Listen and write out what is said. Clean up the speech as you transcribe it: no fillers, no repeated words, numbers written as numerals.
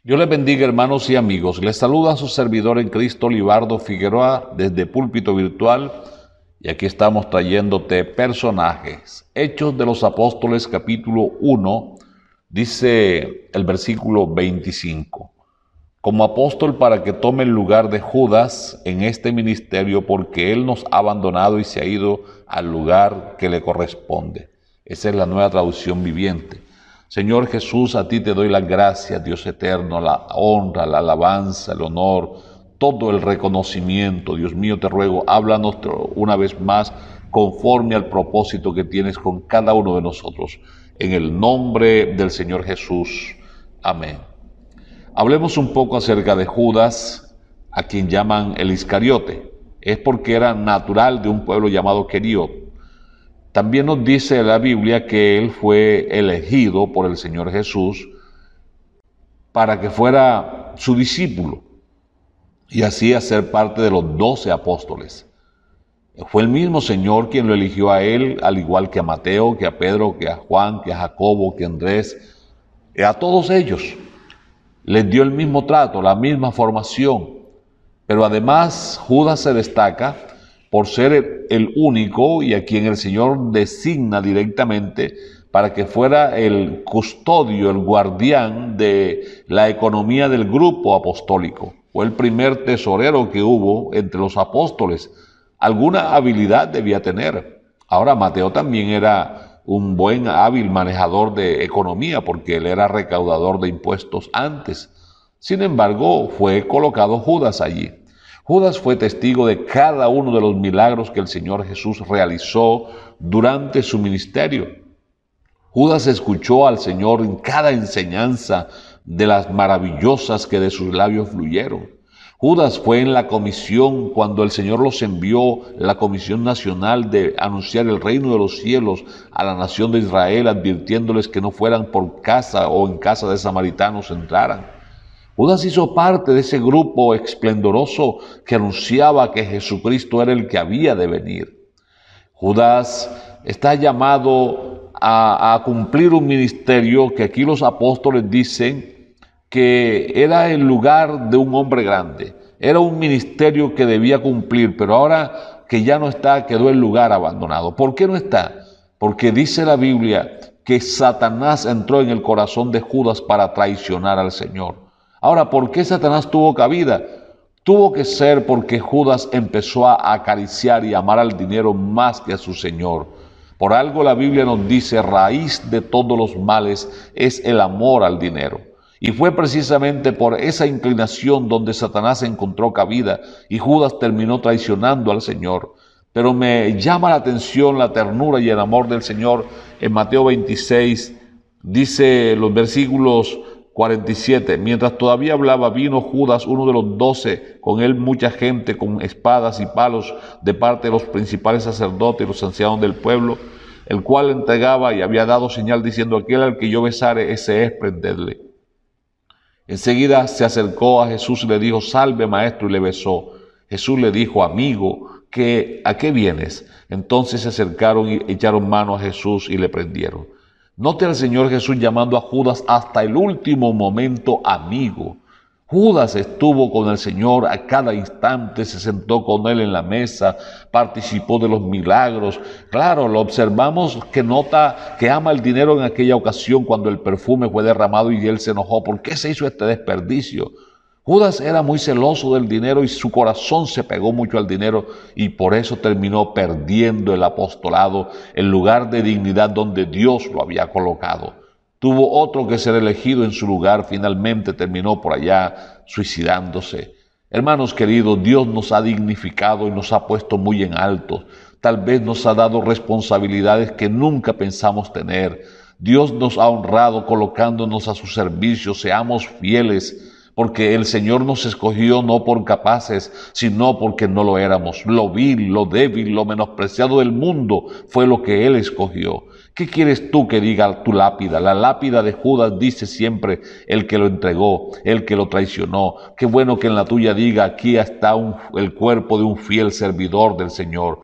Dios les bendiga, hermanos y amigos. Les saluda a su servidor en Cristo, Libardo Figueroa, desde Púlpito Virtual. Y aquí estamos trayéndote personajes. Hechos de los Apóstoles, capítulo 1, dice el versículo 25. Como apóstol para que tome el lugar de Judas en este ministerio, porque él nos ha abandonado y se ha ido al lugar que le corresponde. Esa es la Nueva Traducción Viviente. Señor Jesús, a ti te doy las gracias, Dios eterno, la honra, la alabanza, el honor, todo el reconocimiento. Dios mío, te ruego, háblanos una vez más conforme al propósito que tienes con cada uno de nosotros. En el nombre del Señor Jesús. Amén. Hablemos un poco acerca de Judas, a quien llaman el Iscariote. Es porque era natural de un pueblo llamado Querío. También nos dice la Biblia que él fue elegido por el Señor Jesús para que fuera su discípulo y así hacer parte de los 12 apóstoles. Fue el mismo Señor quien lo eligió a él, al igual que a Mateo, que a Pedro, que a Juan, que a Jacobo, que a Andrés, a todos ellos. Les dio el mismo trato, la misma formación. Pero además Judas se destaca por ser el único y a quien el Señor designa directamente para que fuera el custodio, el guardián de la economía del grupo apostólico. Fue el primer tesorero que hubo entre los apóstoles. Alguna habilidad debía tener. Ahora, Mateo también era un buen, hábil manejador de economía porque él era recaudador de impuestos antes. Sin embargo, fue colocado Judas allí. Judas fue testigo de cada uno de los milagros que el Señor Jesús realizó durante su ministerio. Judas escuchó al Señor en cada enseñanza de las maravillosas que de sus labios fluyeron. Judas fue en la comisión cuando el Señor los envió, la comisión nacional de anunciar el reino de los cielos a la nación de Israel, advirtiéndoles que no fueran por casa o en casa de samaritanos entraran. Judas hizo parte de ese grupo esplendoroso que anunciaba que Jesucristo era el que había de venir. Judas está llamado a cumplir un ministerio que aquí los apóstoles dicen que era el lugar de un hombre grande. Era un ministerio que debía cumplir, pero ahora que ya no está, quedó el lugar abandonado. ¿Por qué no está? Porque dice la Biblia que Satanás entró en el corazón de Judas para traicionar al Señor. Ahora, ¿por qué Satanás tuvo cabida? Tuvo que ser porque Judas empezó a acariciar y amar al dinero más que a su Señor. Por algo la Biblia nos dice, raíz de todos los males es el amor al dinero. Y fue precisamente por esa inclinación donde Satanás encontró cabida y Judas terminó traicionando al Señor. Pero me llama la atención la ternura y el amor del Señor en Mateo 26, dice los versículos 47. Mientras todavía hablaba, vino Judas, uno de los 12, con él mucha gente con espadas y palos de parte de los principales sacerdotes y los ancianos del pueblo, el cual le entregaba y había dado señal diciendo, aquel al que yo besare, ese es, prendedle. Enseguida se acercó a Jesús y le dijo, salve maestro, y le besó. Jesús le dijo, amigo, ¿a qué vienes? Entonces se acercaron y echaron mano a Jesús y le prendieron. Note al Señor Jesús llamando a Judas hasta el último momento amigo. Judas estuvo con el Señor a cada instante, se sentó con él en la mesa, participó de los milagros. Claro, lo observamos que nota que ama el dinero en aquella ocasión cuando el perfume fue derramado y él se enojó. ¿Por qué se hizo este desperdicio? Judas era muy celoso del dinero y su corazón se pegó mucho al dinero y por eso terminó perdiendo el apostolado, el lugar de dignidad donde Dios lo había colocado. Tuvo otro que ser elegido en su lugar, finalmente terminó por allá suicidándose. Hermanos queridos, Dios nos ha dignificado y nos ha puesto muy en alto. Tal vez nos ha dado responsabilidades que nunca pensamos tener. Dios nos ha honrado colocándonos a su servicio, seamos fieles. Porque el Señor nos escogió no por capaces, sino porque no lo éramos. Lo vil, lo débil, lo menospreciado del mundo fue lo que Él escogió. ¿Qué quieres tú que diga tu lápida? La lápida de Judas dice siempre el que lo entregó, el que lo traicionó. Qué bueno que en la tuya diga, aquí está el cuerpo de un fiel servidor del Señor.